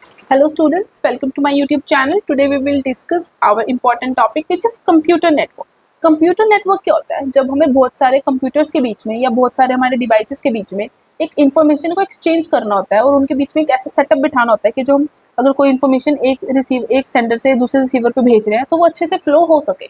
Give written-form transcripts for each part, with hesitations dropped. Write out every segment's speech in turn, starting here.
Hello students, welcome to my YouTube channel. Today we will discuss our important topic which is computer network. Computer network क्या होता है? जब हमें बहुत सारे कंप्यूटर्स के बीच में या बहुत सारे हमारे डिवाइसेस के बीच में एक इन्फॉर्मेशन को एक्सचेंज करना होता है और उनके बीच में एक ऐसा सेटअप बिठाना होता है कि जो हम अगर कोई इन्फॉर्मेशन एक सेंडर से दूसरे रिसीवर पे भेज रहे हैं तो वो अच्छे से फ्लो हो सके।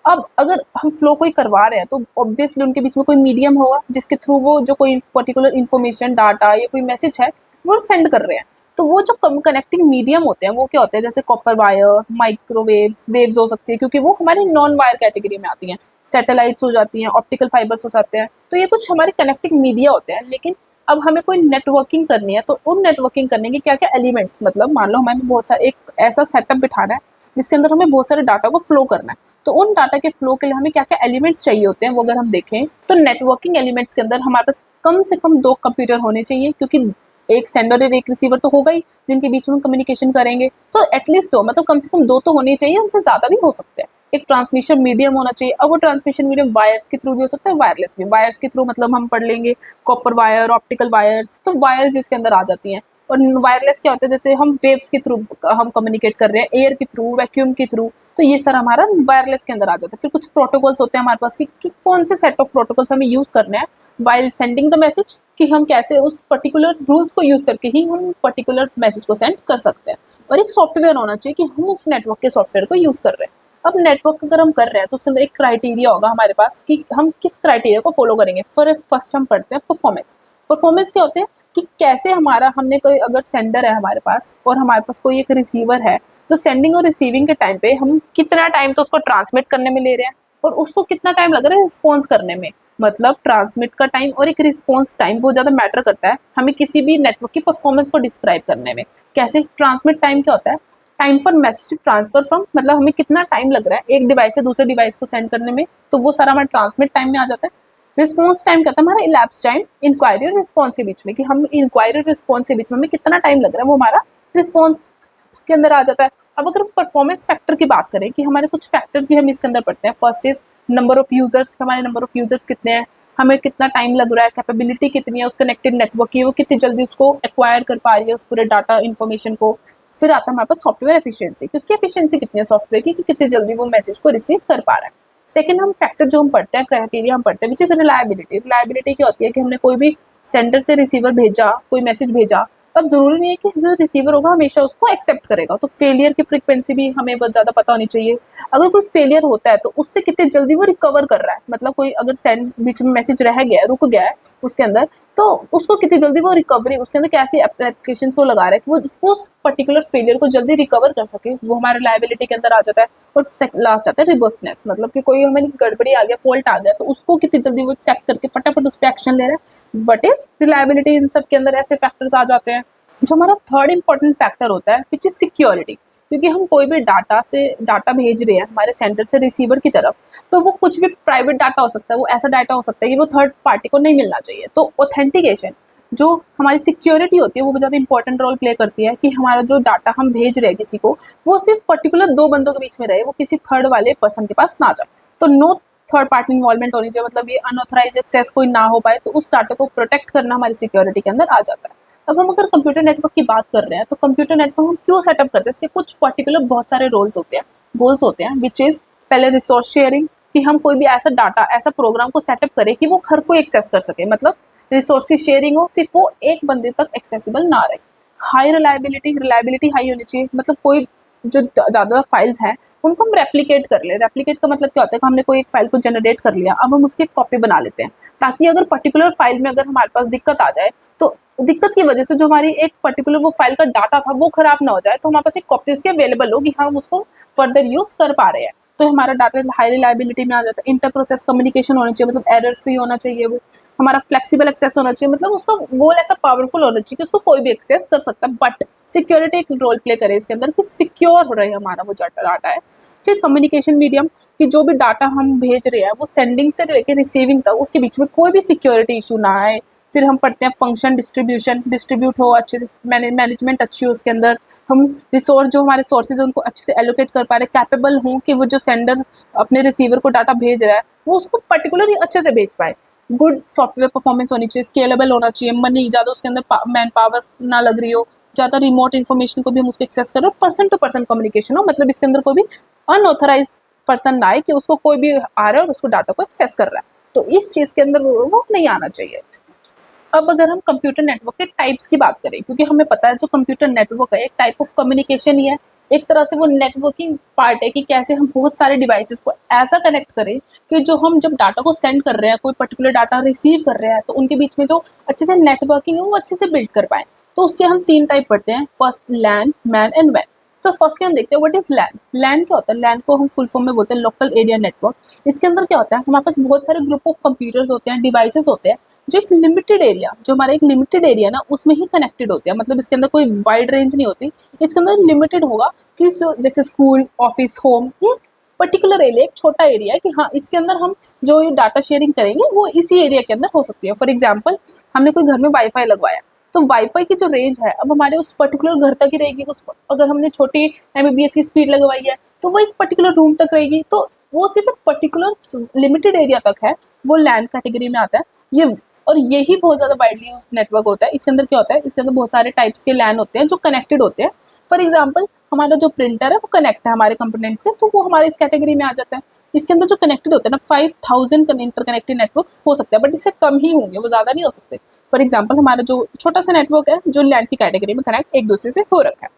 अब अगर हम फ्लो कोई करवा रहे हैं तो ऑब्वियसली उनके बीच में कोई मीडियम होगा जिसके थ्रू वो जो कोई पर्टिकुलर इन्फॉर्मेशन, डाटा या कोई मैसेज है वो सेंड कर रहे हैं। तो वो जो कनेक्टिंग मीडियम होते हैं वो क्या होते हैं? जैसे कॉपर वायर, माइक्रोवेव्स, वेव्स हो सकती है क्योंकि वो हमारी नॉन वायर कैटेगरी में आती हैं, सैटेलाइट्स हो जाती हैं, ऑप्टिकल फाइबर्स हो जाते हैं। तो ये कुछ हमारे कनेक्टिंग मीडिया होते हैं। लेकिन अब हमें कोई नेटवर्किंग करनी है तो उन नेटवर्किंग करने के क्या क्या एलिमेंट्स, मतलब मान लो हमें बहुत सारा एक ऐसा सेटअप बिठाना है जिसके अंदर हमें बहुत सारे डाटा को फ्लो करना है। तो उन डाटा के फ्लो के लिए हमें क्या क्या एलिमेंट्स चाहिए होते हैं वो अगर हम देखें तो नेटवर्किंग एलिमेंट्स के अंदर हमारे पास कम से कम 2 कंप्यूटर होने चाहिए, क्योंकि एक सेंडर और एक रिसीवर तो होगा ही जिनके बीच में हम कम्युनिकेशन करेंगे। तो एटलीस्ट 2, मतलब कम से कम 2 तो होने चाहिए, उनसे ज़्यादा भी हो सकते हैं। एक ट्रांसमिशन मीडियम होना चाहिए। अब वो ट्रांसमिशन मीडियम वायर्स के थ्रू भी हो सकता है, वायरलेस भी। वायर्स के थ्रू मतलब हम पढ़ लेंगे कॉपर वायर, ऑप्टिकल वायर्स, तो वायर्स इसके अंदर आ जाती हैं। और वायरलेस क्या होता है? जैसे हम वेव्स के थ्रू हम कम्युनिकेट कर रहे हैं, एयर के थ्रू, वैक्यूम के थ्रू, तो ये सारा हमारा वायरलेस के अंदर आ जाता है। फिर कुछ प्रोटोकॉल्स होते हैं हमारे पास कि कौन से सेट ऑफ प्रोटोकॉल्स हमें यूज़ करने हैं वाइल सेंडिंग द मैसेज, कि हम कैसे उस पर्टिकुलर रूल्स को यूज़ करके ही हम पर्टिकुलर मैसेज को सेंड कर सकते हैं। और एक सॉफ्टवेयर होना चाहिए कि हम उस नेटवर्क के सॉफ्टवेयर को यूज़ कर रहे हैं। अब नेटवर्क अगर हम कर रहे हैं तो उसके अंदर एक क्राइटेरिया होगा हमारे पास कि हम किस क्राइटेरिया को फॉलो करेंगे। फर्स्ट हम पढ़ते हैं परफॉर्मेंस। परफॉर्मेंस क्या होते हैं कि कैसे हमारा, हमने कोई अगर सेंडर है हमारे पास और हमारे पास कोई एक रिसीवर है, तो सेंडिंग और रिसीविंग के टाइम पे हम कितना टाइम तो उसको ट्रांसमिट करने में ले रहे हैं और उसको कितना टाइम लग रहा है रिस्पॉन्स करने में। मतलब ट्रांसमिट का टाइम और एक रिस्पॉन्स टाइम बहुत ज़्यादा मैटर करता है हमें किसी भी नेटवर्क की परफॉर्मेंस को डिस्क्राइब करने में। कैसे? ट्रांसमिट टाइम क्या होता है? Time for message to transfer from, मतलब हमें कितना टाइम लग रहा है एक डिवाइस से दूसरे डिवाइस को सेंड करने में, तो वो सारा हमारा ट्रांसमिट टाइम में आ जाता है। रिस्पॉन्स टाइम क्या होता है? हमारा इलैप्स टाइम इंक्वायरी और रिस्पॉन्स के बीच में, कि हम इंक्वायरी और रिस्पॉन्स के बीच में हमें कितना टाइम लग रहा है, वो हमारा रिस्पॉन्स के अंदर आ जाता है। अब अगर परफॉर्मेंस फैक्टर की बात करें कि हमारे कुछ फैक्टर्स भी हम इसके अंदर पढ़ते हैं। First is number of users, हमारे नंबर ऑफ यूजर्स कितने हैं, हमें कितना टाइम लग रहा है, कैपेबिलिटी कितनी है उस कनेक्टेड नेटवर्क की, वो कितनी जल्दी उसको एक्वायर कर पा रही है उस पूरे डाटा इन्फॉर्मेशन को। फिर आता है हमारे पास सॉफ्टवेयर एफिशिएंसी, कि उसकी एफिशिएंसी कितनी है सॉफ्टवेयर की, कि कितनी जल्दी वो मैसेज को रिसीव कर पा रहा है। सेकंड हम फैक्टर जो हम पढ़ते हैं, क्राइटेरिया हम पढ़ते हैं विच इज रिलायबिलिटी। रिलायबिलिटी क्या होती है? कि हमने कोई भी सेंडर से रिसीवर भेजा, कोई मैसेज भेजा, अब ज़रूरी नहीं है कि जो रिसीवर होगा हमेशा उसको एक्सेप्ट करेगा। तो फेलियर की फ्रीक्वेंसी भी हमें बहुत ज़्यादा पता होनी चाहिए। अगर कोई फेलियर होता है तो उससे कितनी जल्दी वो रिकवर कर रहा है, मतलब कोई अगर सेंड बीच में मैसेज रह गया है, रुक गया है उसके अंदर, तो उसको कितनी जल्दी वो रिकवरी, उसके अंदर कैसी एप्लीकेशन वो लगा रहा है कि वो उस पर्टिकुलर फेलियर को जल्दी रिकवर कर सके, वो हमारे लाइबिलिटी के अंदर आ जाता है। और लास्ट आता है रिबर्सनेस, मतलब कि कोई हमारी गड़बड़ी आ गया, फॉल्ट आ गया, तो उसको कितनी जल्दी वो एक्सेप्ट करके फटाफट उस पर एक्शन ले रहा है। What is reliability? इन सब के अंदर ऐसे फैक्टर्स आ जाते हैं। जो हमारा थर्ड इंपॉर्टेंट फैक्टर होता है विच इज सिक्योरिटी, क्योंकि हम कोई भी डाटा भेज रहे हैं हमारे सेंटर से रिसीवर की तरफ, तो वो कुछ भी प्राइवेट डाटा हो सकता है, वो ऐसा डाटा हो सकता है कि वो थर्ड पार्टी को नहीं मिलना चाहिए। तो ऑथेंटिकेशन जो हमारी सिक्योरिटी होती है वो बहुत ज़्यादा इंपॉर्टेंट रोल प्ले करती है कि हमारा जो डाटा हम भेज रहे हैं किसी को, वो सिर्फ पर्टिकुलर 2 बंदों के बीच में रहे, वो किसी थर्ड वाले पर्सन के पास ना जाए। तो नो थर्ड पार्टी इन्वॉल्वमेंट होनी चाहिए, मतलब ये अनऑथराइज एक्सेस कोई ना हो पाए, तो उस डाटा को प्रोटेक्ट करना हमारी सिक्योरिटी के अंदर आ जाता है। अब हम अगर कंप्यूटर नेटवर्क की बात कर रहे हैं तो कंप्यूटर नेटवर्क हम क्यों सेटअप करते हैं? इसके कुछ पर्टिकुलर बहुत सारे गोल्स होते हैं विच इज़ पहले रिसोर्स शेयरिंग, कि हम कोई भी ऐसा डाटा, ऐसा प्रोग्राम को सेटअप करें कि वो हर कोई एक्सेस कर सके, मतलब रिसोर्स की शेयरिंग हो, सिर्फ वो एक बंदे तक एक्सेसिबल ना रहे। हाई रिलायबिलिटी हाई होनी चाहिए, मतलब कोई जो ज़्यादा फाइल्स हैं उनको हम रेप्लिकेट कर ले। रेप्लिकेट का मतलब क्या होता है कि हमने कोई एक फाइल को जनरेट कर लिया, अब हम उसकी कॉपी बना लेते हैं, ताकि अगर पर्टिकुलर फाइल में अगर हमारे पास दिक्कत आ जाए तो दिक्कत की वजह से जो हमारी एक पर्टिकुलर वो फाइल का डाटा था वो खराब ना हो जाए, तो हमारे पास एक कॉपी उसकी अवेलेबल होगी, हम उसको फर्दर यूज़ कर पा रहे हैं। तो हमारा डाटा हाई रिलायबिलिटी में आ जाता है। इंटर प्रोसेस कम्युनिकेशन होनी चाहिए, मतलब एरर फ्री होना चाहिए, वो हमारा फ्लेक्सिबल एक्सेस होना चाहिए, मतलब उसका गोल ऐसा पावरफुल होना चाहिए कि उसको कोई भी एक्सेस कर सकता है, बट सिक्योरिटी एक रोल प्ले करे इसके अंदर कि सिक्योर हो रही है हमारा वो डाटा है। फिर कम्युनिकेशन मीडियम, कि जो भी डाटा हम भेज रहे हैं वो सेंडिंग से लेकर रिसीविंग तक उसके बीच में कोई भी सिक्योरिटी इशू ना आए। फिर हम पढ़ते हैं फंक्शन डिस्ट्रीब्यूट हो अच्छे से, मैनेजमेंट अच्छी हो उसके अंदर, हम रिसोर्स जो हमारे सोर्सेज उनको अच्छे से एलोकेट कर पा रहे, कैपेबल हों कि वो जो सेंडर अपने रिसीवर को डाटा भेज रहा है वो उसको पर्टिकुलरली अच्छे से भेज पाए। गुड सॉफ्टवेयर परफॉर्मेंस होनी चाहिए, स्केलेबल होना चाहिए, मनी ज़्यादा उसके अंदर मैन पावर ना लग रही हो, ज़्यादा रिमोट इन्फॉर्मेशन को भी हम उसको एक्सेस कर रहे हैं, पर्सन टू पर्सन कम्युनिकेशन हो, मतलब इसके अंदर कोई भी अनऑथराइज पर्सन ना आए कि उसको कोई भी आ रहा है और उसको डाटा को एक्सेस कर रहा है, तो इस चीज़ के अंदर वो नहीं आना चाहिए। अब अगर हम कंप्यूटर नेटवर्क के टाइप्स की बात करें, क्योंकि हमें पता है जो कंप्यूटर नेटवर्क है एक टाइप ऑफ कम्युनिकेशन ही है, एक तरह से वो नेटवर्किंग पार्ट है कि कैसे हम बहुत सारे डिवाइसेस को ऐसा कनेक्ट करें कि जो हम जब डाटा को सेंड कर रहे हैं, कोई पर्टिकुलर डाटा रिसीव कर रहे हैं, तो उनके बीच में जो अच्छे से नेटवर्किंग है वो अच्छे से बिल्ड कर पाएँ। तो उसके हम 3 टाइप पढ़ते हैं, फर्स्ट लैन, मैन एंड वैन। तो फर्स्टली हम देखते हैं व्हाट इज़ लैन। लैन क्या होता है? लैन को हम फुल फॉर्म में बोलते हैं लोकल एरिया नेटवर्क। इसके अंदर क्या होता है, हमारे पास बहुत सारे ग्रुप ऑफ कंप्यूटर्स होते हैं, डिवाइसेस होते हैं, जो एक लिमिटेड एरिया, जो हमारा एक लिमिटेड एरिया ना उसमें ही कनेक्टेड होते हैं। मतलब इसके अंदर कोई वाइड रेंज नहीं होती, इसके अंदर लिमिटेड होगा कि जैसे स्कूल, ऑफिस, होम, ये पर्टिकुलर एरिया, एक छोटा एरिया है कि हाँ इसके अंदर हम जो डाटा शेयरिंग करेंगे वो इसी एरिया के अंदर हो सकती है। फॉर एग्जाम्पल, हमने कोई घर में वाईफाई लगवाया, तो वाईफाई की जो रेंज है अब हमारे उस पर्टिकुलर घर तक ही रहेगी। अगर हमने छोटी एमबीपीएस की स्पीड लगवाई है तो वो एक पर्टिकुलर रूम तक रहेगी, तो वो सिर्फ एक पर्टिकुलर लिमिटेड एरिया तक है, वो लैन कैटेगरी में आता है ये। और यही बहुत ज़्यादा वाइडली यूज नेटवर्क होता है। इसके अंदर क्या होता है, इसके अंदर बहुत सारे टाइप्स के लैन होते हैं जो कनेक्टेड होते हैं। फॉर एग्जाम्पल, हमारा जो प्रिंटर है वो कनेक्ट है हमारे कंपोनेंट से, तो वो हमारे इस कैटेगरी में आ जाता है। इसके अंदर जो कनेक्टेड होते हैं ना 5000 इंटरकनेक्टेड नेटवर्क्स हो सकते हैं, बट इससे कम ही होंगे, वो ज़्यादा नहीं हो सकते। फॉर एग्जाम्पल, हमारा जो छोटा सा नेटवर्क है जो लैन की कैटेगरी में कनेक्ट एक दूसरे से हो रखा है।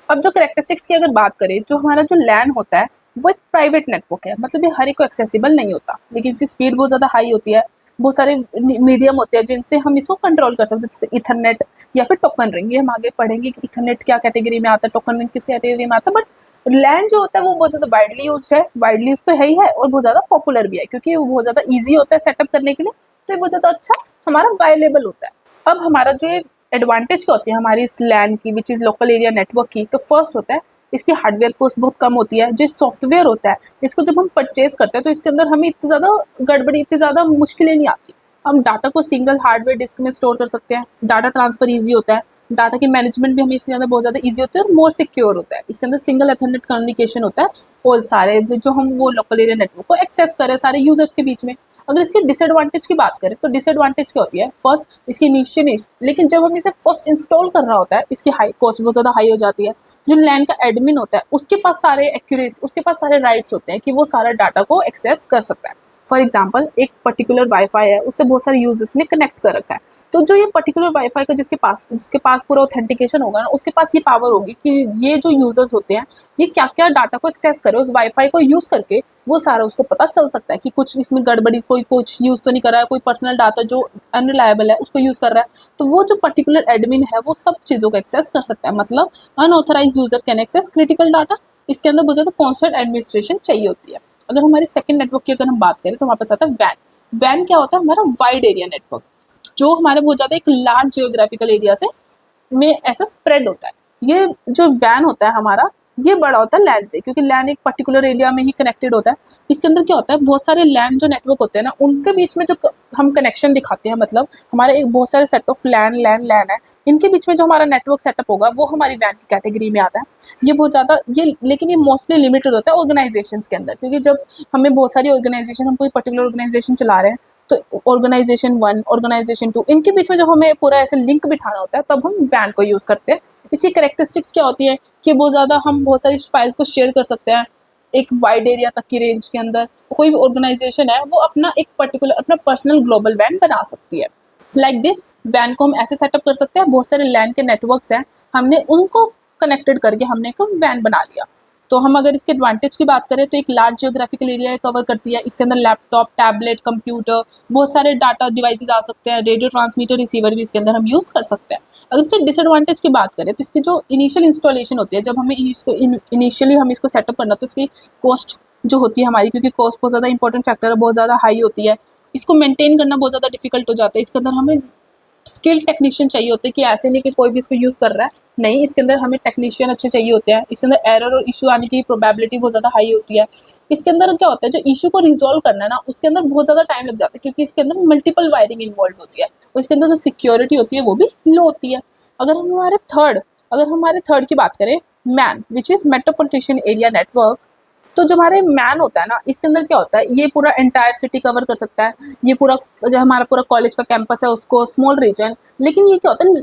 अब जो करेक्टरिस्टिक्स की अगर बात करें, जो हमारा जो लैन होता है वो एक प्राइवेट नेटवर्क है, मतलब ये हर एक को एक्सेसिबल नहीं होता, लेकिन इसकी स्पीड बहुत ज़्यादा हाई होती है। बहुत सारे मीडियम होते हैं जिनसे हम इसको कंट्रोल कर सकते हैं, जैसे इथरनेट या फिर टोकन रिंग। ये हम आगे पढ़ेंगे कि इथरनेट क्या कैटेगरी में आता है, टोकन रिंग किस कैटेगरी में आता है। बट लैन जो होता है वो बहुत ज़्यादा वाइडली यूज है, वाइडली यूज तो है ही है, और बहुत ज़्यादा पॉपुलर भी है क्योंकि वो बहुत ज़्यादा ईजी होता है सेटअप करने के लिए, तो ये बहुत ज़्यादा अच्छा हमारा अवेलेबल होता है। अब हमारा जो ये एडवांटेज क्या होती है हमारी इस लैन की, which is local area network की, तो फर्स्ट होता है इसकी हार्डवेयर कॉस्ट बहुत कम होती है। जो सॉफ्टवेयर होता है इसको जब हम परचेज करते हैं तो इसके अंदर हमें इतनी ज़्यादा गड़बड़ी, इतनी ज़्यादा मुश्किलें नहीं आती। हम डाटा को सिंगल हार्डवेयर डिस्क में स्टोर कर सकते हैं, डाटा ट्रांसफ़र ईजी होता है, डाटा की मैनेजमेंट भी हमें इसके अंदर बहुत ज़्यादा ईजी होती है और मोर सिक्योर होता है। इसके अंदर सिंगल एथरनेट कम्युनिकेशन होता है और सारे जो हम वो लोकल एरिया नेटवर्क को एक्सेस करें सारे यूजर्स के बीच में। अगर इसकी डिसएडवांटेज की बात करें तो डिसएडवांटेज क्या होती है, फर्स्ट इसकी इनिशियल, लेकिन जब हम इसे फर्स्ट इंस्टॉल कर रहा होता है इसकी हाई कॉस्ट बहुत ज़्यादा हाई हो जाती है। जो लैन का एडमिन होता है उसके पास सारे एक्यूरेसी, उसके पास सारे राइट्स होते हैं कि वो सारा डाटा को एक्सेस कर सकता है। फॉर एग्जाम्पल, एक पर्टिकुलर वाईफाई है, उससे बहुत सारे यूजर्स ने कनेक्ट कर रखा है, तो जो ये पर्टिकुलर वाईफाई का जिसके पास पूरा ऑथेंटिकेशन होगा ना, उसके पास ये पावर होगी कि ये जो यूजर्स होते हैं ये क्या क्या डाटा को एक्सेस करे, उस वाईफाई को यूज़ करके वो सारा उसको पता चल सकता है कि कुछ इसमें गड़बड़ी, कोई कुछ यूज़ तो नहीं कर रहा है, कोई पर्सनल डाटा जो अनरिलायबल है उसको यूज़ कर रहा है, तो वो जो पर्टिकुलर एडमिन है वो सब चीज़ों को एक्सेस कर सकता है। मतलब unauthorised user can access critical data. इसके अंदर बहुत ज़्यादा कॉन्स्टेंट एडमिनिस्ट्रेशन चाहिए होती है। अगर हमारे सेकंड नेटवर्क की अगर हम बात करें तो हमारे पास आता है वैन। वैन क्या होता है, हमारा वाइड एरिया नेटवर्क, जो हमारे बहुत ज़्यादा एक लार्ज जियोग्राफिकल एरिया से में ऐसा स्प्रेड होता है। ये जो वैन होता है हमारा, ये बड़ा होता है लैन से, क्योंकि लैन एक पर्टिकुलर एरिया में ही कनेक्टेड होता है। इसके अंदर क्या होता है, बहुत सारे लैन जो नेटवर्क होते हैं ना उनके बीच में जो हम कनेक्शन दिखाते हैं, मतलब हमारे एक बहुत सारे सेट ऑफ लैन है, इनके बीच में जो हमारा नेटवर्क सेटअप होगा वो हमारी वैन की कैटेगरी में आता है। ये बहुत ज़्यादा लेकिन ये मोस्टली लिमिटेड होता है ऑर्गेनाइजेशंस के अंदर, क्योंकि जब हमें बहुत सारी ऑर्गेनाइजेशन, हम कोई पर्टिकुलर ऑर्गेनाइजेशन चला रहे हैं तो ऑर्गेनाइजेशन 1, ऑर्गेनाइजेशन 2, इनके बीच में जब हमें पूरा ऐसे लिंक बिठाना होता है तब हम वैन को यूज़ करते हैं। इसकी कैरेक्टरिस्टिक्स क्या होती है कि बहुत ज़्यादा हम बहुत सारी फाइल्स को शेयर कर सकते हैं एक वाइड एरिया तक की रेंज के अंदर। कोई भी ऑर्गेनाइजेशन है वो अपना एक पर्टिकुलर अपना पर्सनल ग्लोबल वैन बना सकती है। लाइक दिस वैन को हम ऐसे सेटअप कर सकते हैं, बहुत सारे लैन के नेटवर्क्स हैं, हमने उनको कनेक्टेड करके हमने एक वैन बना लिया। तो हम अगर इसके एडवांटेज की बात करें तो एक लार्ज जियोग्राफिकल एरिया कवर करती है। इसके अंदर लैपटॉप, टैबलेट, कंप्यूटर, बहुत सारे डाटा डिवाइसेस आ सकते हैं, रेडियो ट्रांसमीटर, रिसीवर भी इसके अंदर हम यूज़ कर सकते हैं। अगर इसके डिसएडवांटेज की बात करें तो इसकी जो इनिशियल इंस्टॉलेशन होती है, जब हमें इनिशियली हम इसको सेटअप करना तो इसकी कॉस्ट जो होती है हमारी, क्योंकि कॉस्ट बहुत ज़्यादा इंपॉर्टेंट फैक्टर है, बहुत ज़्यादा हाई होती है, इसको मेंटेन करना बहुत ज़्यादा डिफिकल्ट हो जाता है। इसके अंदर हमें स्किल्ड टेक्नीशियन चाहिए होते हैं कि ऐसे नहीं कि कोई भी इसको यूज़ कर रहा है, नहीं, इसके अंदर हमें टेक्नीशियन अच्छे चाहिए होते हैं। इसके अंदर एरर और इशू आने की प्रोबेबिलिटी बहुत ज़्यादा हाई होती है। इसके अंदर क्या होता है, जो इशू को रिजॉल्व करना है ना उसके अंदर बहुत ज़्यादा टाइम लग जाता है, क्योंकि इसके अंदर मल्टीपल वायरिंग इन्वॉल्व होती है और इसके अंदर जो सिक्योरिटी होती है वो भी लो होती है। अगर हमारे थर्ड की बात करें, man, which is metropolitan area network, तो जो हमारे मैन होता है ना इसके अंदर क्या होता है, ये पूरा एंटायर सिटी कवर कर सकता है, ये पूरा जो हमारा पूरा कॉलेज का कैंपस है उसको, स्मॉल रीजन। लेकिन ये क्या होता है,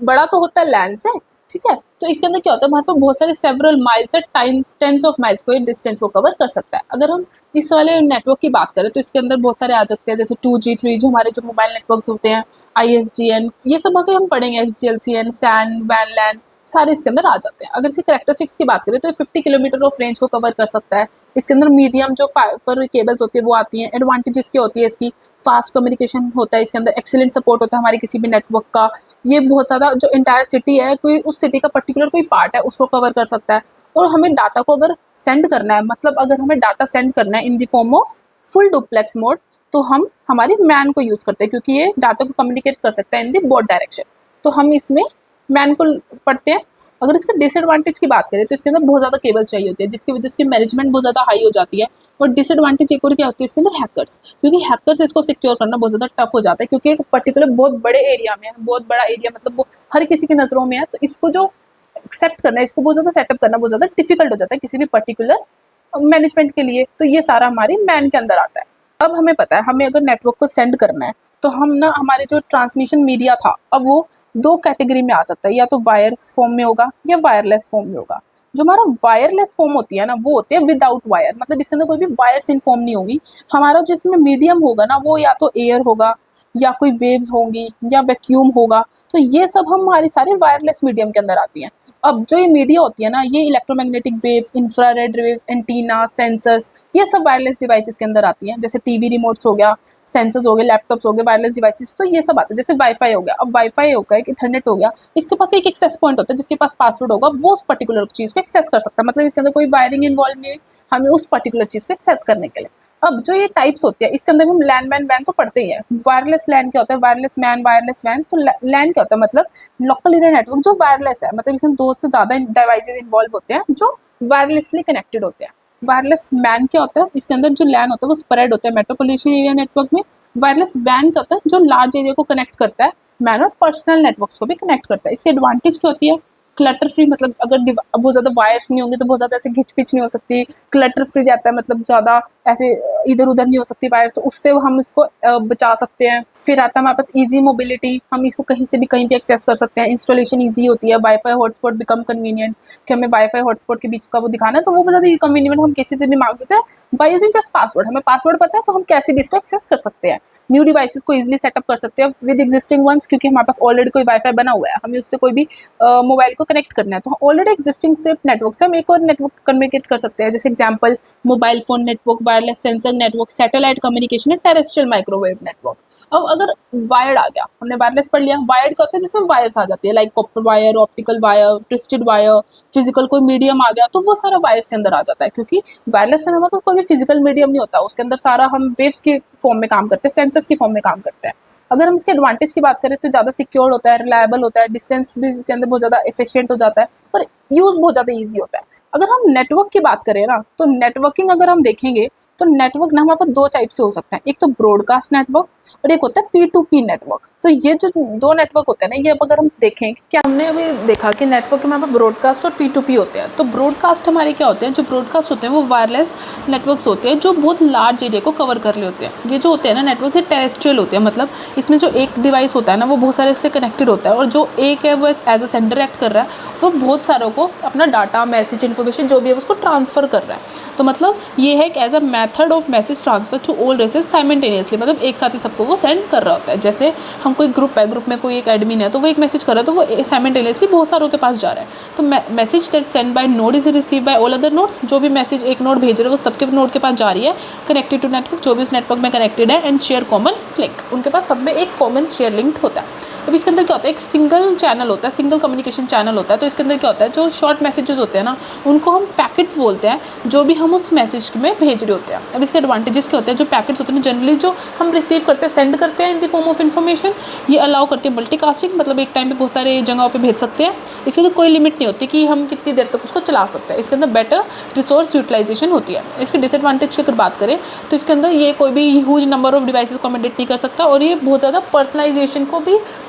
बड़ा तो होता है लैन से, ठीक है। तो इसके अंदर क्या होता है, हमारे पास बहुत सारे सेवरल माइल्स है, टाइम्स टेंस ऑफ माइल्स को ये डिस्टेंस को कवर कर सकता है। अगर हम इस वाले नेटवर्क की बात करें तो इसके अंदर बहुत सारे आ सकते हैं, जैसे 2G 3G हमारे जो मोबाइल नेटवर्क्स होते हैं, ISDN, ये सब आगे हम पढ़ेंगे, XGLCN, SAN, WAN, LAN, सारे इसके अंदर आ जाते हैं। अगर इसकी कैरेक्टरिस्टिक्स की बात करें तो ये 50 किलोमीटर ऑफ रेंज को कवर कर सकता है। इसके अंदर मीडियम जो फाइबर केबल्स होती है वो आती हैं। एडवांटेजेस क्या होती है इसकी, फास्ट कम्युनिकेशन होता है इसके अंदर, एक्सीलेंट सपोर्ट होता है हमारे किसी भी नेटवर्क का। ये बहुत ज़्यादा जो इंटायर सिटी है, कोई उस सिटी का पर्टिकुलर कोई पार्ट है उसको कवर कर सकता है। और हमें डाटा को अगर सेंड करना है, मतलब अगर हमें डाटा सेंड करना है in the form of full duplex mode, तो हम हमारी मैन को यूज़ करते हैं, क्योंकि ये डाटा को कम्युनिकेट कर सकता है इन द बोथ डायरेक्शन। तो हम इसमें मैन को पढ़ते हैं। अगर इसका डिसएडवांटेज की बात करें तो इसके अंदर बहुत ज़्यादा केबल चाहिए होती है, जिसकी वजह से मैनेजमेंट बहुत ज़्यादा हाई हो जाती है। और डिसएडवांटेज एक और क्या होती है इसके अंदर, हैकर्स, क्योंकि हैकर्स इसको सिक्योर करना बहुत ज़्यादा टफ हो जाता है, क्योंकि एक पर्टिकुलर बहुत बड़े एरिया में है, बहुत बड़ा एरिया मतलब वो हर किसी की नज़रों में है। तो इसको जो एक्सेप्ट करना है, इसको बहुत ज़्यादा सेटअप करना बहुत ज़्यादा डिफिकल्ट हो जाता है किसी भी पर्टिकुलर मैनेजमेंट के लिए। तो ये सारा हमारी मैन के अंदर आता है। अब हमें पता है हमें अगर नेटवर्क को सेंड करना है तो हम ना, हमारे जो ट्रांसमिशन मीडिया था अब वो दो कैटेगरी में आ सकता है, या तो वायर फॉर्म में होगा या वायरलेस फॉर्म में होगा। जो हमारा वायरलेस फॉर्म होती है ना, वो होती है विदाउट वायर, मतलब इसके अंदर कोई भी वायर्स इनफॉर्म नहीं होगी। हमारा जिसमें मीडियम होगा ना, वो या तो एयर होगा, या कोई वेव्स होंगी, या वैक्यूम होगा। तो ये सब हमारी सारी वायरलेस मीडियम के अंदर आती हैं। अब जो ये मीडिया होती है ना, ये electromagnetic waves, infrared waves, antenna, sensors, ये सब वायरलेस डिवाइसेस के अंदर आती हैं। जैसे टीवी रिमोट्स हो गया, सेंसर्स हो गए, लैपटॉप्स हो गए, वायरलेस डिवाइसेस, तो ये सब आता है। जैसे वाईफाई हो गया, अब वाईफाई हो गया, इथरनेट हो गया, इसके पास एक एक्सेस पॉइंट होता है, जिसके पास पासवर्ड होगा वो उस पर्टिकुलर चीज़ को एक्सेस कर सकता है। मतलब इसके अंदर कोई वायरिंग इन्वॉल्व नहीं है हमें उस पर्टिकुलर चीज़ को एक्सेस करने के लिए। अब जो ये टाइप्स होती है इसके अंदर हम लैन मैन वैन तो पढ़ते ही हैं। वायरलेस लैन क्या होता है, वायरलेस मैन, वायरलेस वैन। तो लैन क्या होता है, मतलब लोकल एरिया नेटवर्क जो वायरलेस है, मतलब इसमें दो से ज़्यादा डिवाइसेज इन्वॉल्व होते हैं जो वायरलेसली कनेक्टेड होते हैं। वायरलेस मैन क्या होता है, इसके अंदर जो लैन होता है वो स्प्रेड होता है मेट्रोपॉलिटन एरिया नेटवर्क में। वायरलेस वैन क्या होता है, जो लार्ज एरिया को कनेक्ट करता है, मैन और पर्सनल नेटवर्क्स को भी कनेक्ट करता है। इसके एडवांटेज क्या होती है, क्लटर फ्री, मतलब अगर बहुत ज़्यादा वायर्स नहीं होंगे तो बहुत ज़्यादा ऐसे घिच पिच नहीं हो सकती। क्लटर फ्री रहता है, मतलब ज़्यादा ऐसे इधर उधर नहीं हो सकती वायर्स, तो उससे हम इसको बचा सकते हैं। फिर आता है हमारे पास ईजी मोबिलिटी, हम इसको कहीं से भी कहीं भी एक्सेस कर सकते हैं। इंस्टॉलेशन ईजी होती है। वाईफाई हॉटस्पॉट बिकम कन्वीनियंट, कि हमें वाईफाई हॉटस्पॉट के बीच का वो दिखाना है तो वो बहुत ज़्यादा कन्वीनियंट, हम किसी से भी मांग सकते हैं बाय यूजिंग जस्ट पासवर्ड। हमें पासवर्ड पता है तो हम कैसे भी इसको एक्सेस कर सकते हैं। न्यू डिवाइसेस को ईजिली सेटअप कर सकते हैं विद एग्जिस्टिंग वंस, क्योंकि हमारे पास ऑलरेडी कोई वाईफाई बना हुआ है, हमें उससे कोई भी मोबाइल को कनेक्ट करना है तो ऑलरेडी एग्जिस्टिंग से नेटवर्क से हम एक और नेटवर्क कम्युनिकेट कर सकते हैं। जैसे example mobile phone network, wireless sensor network, satellite communication है, टेरेस्ट्रियल माइक्रोवेव नेटवर्क। अब अगर वायर्ड आ गया, हमने वायरलेस पढ़ लिया। वायर्ड क्या होता है, जिसमें वायर्स आ जाती है, like copper wire, optical wire, twisted wire, physical कोई मीडियम आ गया तो वो सारा वायर्स के अंदर आ जाता है, क्योंकि वायरलेस के हमारे पास कोई भी फिजिकल मीडियम नहीं होता, उसके अंदर सारा हम वेव्स के फॉर्म में काम करते हैं, सेंसर्स की फॉर्म में काम करते हैं। अगर हम इसके एडवांटेज की बात करें तो ज़्यादा सिक्योर होता है, रिलायबल होता है, डिस्टेंस भी इसके अंदर बहुत ज़्यादा एफिशिएंट हो जाता है, और यूज़ बहुत ज़्यादा ईजी होता है। अगर हम नेटवर्क की बात करें ना, तो नेटवर्किंग अगर हम देखेंगे तो नेटवर्क ना हमारे पास दो टाइप से हो सकता है, एक तो ब्रॉडकास्ट नेटवर्क और एक होता है P2P नेटवर्क। तो ये जो दो नेटवर्क होते हैं ना, ये अब अगर हम देखें, क्या हमने अभी देखा कि नेटवर्क में हमारे पास ब्रॉडकास्ट और P2P होते हैं। तो ब्रॉडकास्ट हमारे क्या होते हैं, जो ब्रॉडकास्ट होते हैं वो वायरलेस नेटवर्क्स होते हैं जो बहुत लार्ज एरिया को कवर कर रहे होते हैं। ये जो होते हैं ना नेटवर्क, ये टेरेस्ट्रियल होते हैं, मतलब इसमें जो एक डिवाइस होता है ना वो बहुत सारे से कनेक्टेड होता है, और जो एक है वो एज अ सेंडर एक्ट कर रहा है, वो बहुत सारों को अपना डाटा, मैसेज, इन्फॉर्मेशन जो भी है उसको ट्रांसफ़र कर रहा है। तो मतलब ये है कि as a method of message transfer to all races simultaneously, मतलब एक साथ ही सबको वो सेंड कर रहा होता है। जैसे हम कोई ग्रुप है, ग्रुप में कोई एक एडमिन है तो वो एक मैसेज कर रहा है तो वो साइमल्टेनियसली बहुत सारों के पास जा रहा है। तो message that send by node is receive by all other nodes, जो भी मैसेज एक नोड भेज रहे हैं वो सबके नोड के पास जा रही है, कनेक्टेड टू नेटवर्क, जो भी उस नेटवर्क में कनेक्टेड है, एंड शेयर कॉमन लिंक, उनके पास सब में एक कॉमन शेयर लिंक होता है। अब इसके अंदर क्या होता है, एक सिंगल चैनल होता है, सिंगल कम्युनिकेशन चैनल होता है। तो इसके अंदर क्या होता है, जो शॉर्ट मैसेजेस होते हैं ना उनको हम पैकेट्स बोलते हैं, जो भी हम उस मैसेज में भेज रहे होते हैं। अब इसके एडवांटेजेस क्या होते हैं, जो पैकेट्स होते हैं जनरली जो हम रिसीव करते हैं, सेंड करते हैं in the form of information, ये अलाउ करती है मल्टीकास्टिंग, मतलब एक टाइम पे बहुत सारे जगहों पे भेज सकते हैं। इसके अंदर कोई लिमिट नहीं होती कि हम कितनी देर तक उसको चला सकते हैं। इसके अंदर बेटर रिसोर्स यूटिलाइजेशन होती है। इसके डिसएडवांटेज की अगर बात करें तो इसके अंदर ये कोई भी ह्यूज नंबर ऑफ डिवाइसेस को अकोमोडेट नहीं कर सकता, और ये बहुत ज़्यादा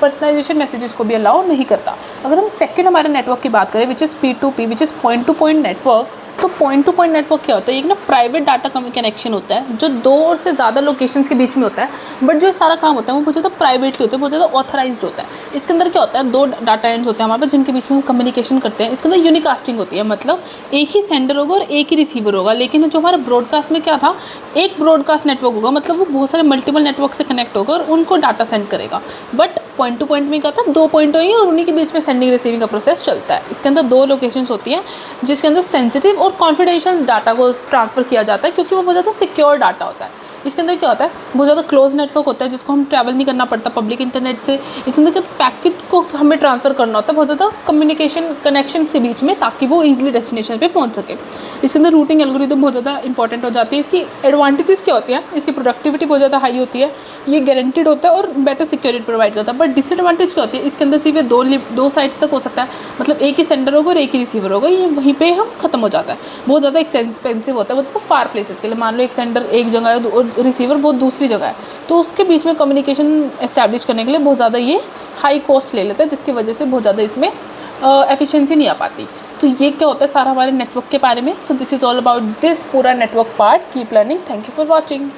पर्सनलाइजेशन मैसेजेस को भी अलाउ नहीं करता। अगर हम सेकंड हमारे नेटवर्क की बात करें which is P2P, which is point two point network, तो पॉइंट टू पॉइंट नेटवर्क क्या होता है? एक ना प्राइवेट डाटा कनेक्शन होता है जो 2 और से ज़्यादा लोकेशंस के बीच में होता है, बट जो सारा काम होता है वो बहुत ज़्यादा प्राइवेटली होता है, बहुत ज़्यादा ऑथराइज्ड होता है। इसके अंदर क्या होता है, 2 डाटा एंड्स होते हैं हमारे पास जिनके बीच में हम कम्युनिकेशन करते हैं। इसके अंदर यूनिकास्टिंग होती है, मतलब एक ही सेंडर होगा और एक ही रिसीवर होगा। लेकिन जो हमारा ब्रॉडकास्ट में क्या था, एक ब्रॉडकास्ट नेटवर्क होगा, मतलब वो बहुत सारे मल्टीपल नेटवर्क से कनेक्ट होगा और उनको डाटा सेंड करेगा। बट पॉइंट टू पॉइंट में क्या होता है, 2 पॉइंट होंगे और उन्हीं के बीच में सेंडिंग रिसीविंग का प्रोसेस चलता है। इसके अंदर 2 लोकेशंस होती हैं जिसके अंदर सेंसिटिव और कॉन्फिडेंशियल डाटा को ट्रांसफ़र किया जाता है, क्योंकि वो बहुत ज़्यादा सिक्योर डाटा होता है। इसके अंदर क्या होता है, बहुत ज़्यादा क्लोज नेटवर्क होता है जिसको हम ट्रैवल नहीं करना पड़ता पब्लिक इंटरनेट से। इसके अंदर पैकेट को हमें ट्रांसफ़र करना होता है बहुत ज़्यादा कम्युनिकेशन कनेक्शन के बीच में, ताकि वो ईजिली डेस्टिनेशन पे पहुंच सके। इसके अंदर रूटिंग एल्गोरिदम बहुत ज़्यादा इंपॉर्टेंट हो जाती है। इसकी एडवांटेजेस क्या होती हैं, इसकी प्रोडक्टिविटी बहुत ज़्यादा हाई होती है, ये गारंटीड होता है और बेटर सिक्योरिटी प्रोवाइड करता है। बट डिसएडवांटेज क्या होती है, इसके अंदर सिर्फ 2 साइड्स तक हो सकता है, मतलब एक ही सेंडर होगा और एक ही रिसीवर होगा, ये वहीं पे हम खत्म हो जाता है। बहुत ज़्यादा एक्सपेंसिव होता है, बहुत ज़्यादा फार प्लेसेस के लिए। मान लो एक सेंडर एक जगह है और रिसीवर बहुत दूसरी जगह है, तो उसके बीच में कम्युनिकेशन एस्टैब्लिश करने के लिए बहुत ज़्यादा ये हाई कॉस्ट ले लेता है, जिसकी वजह से बहुत ज़्यादा इसमें एफिशिएंसी नहीं आ पाती। तो ये क्या होता है सारा हमारे नेटवर्क के बारे में। So this is all about this पूरा network part. Keep learning. Thank you for watching.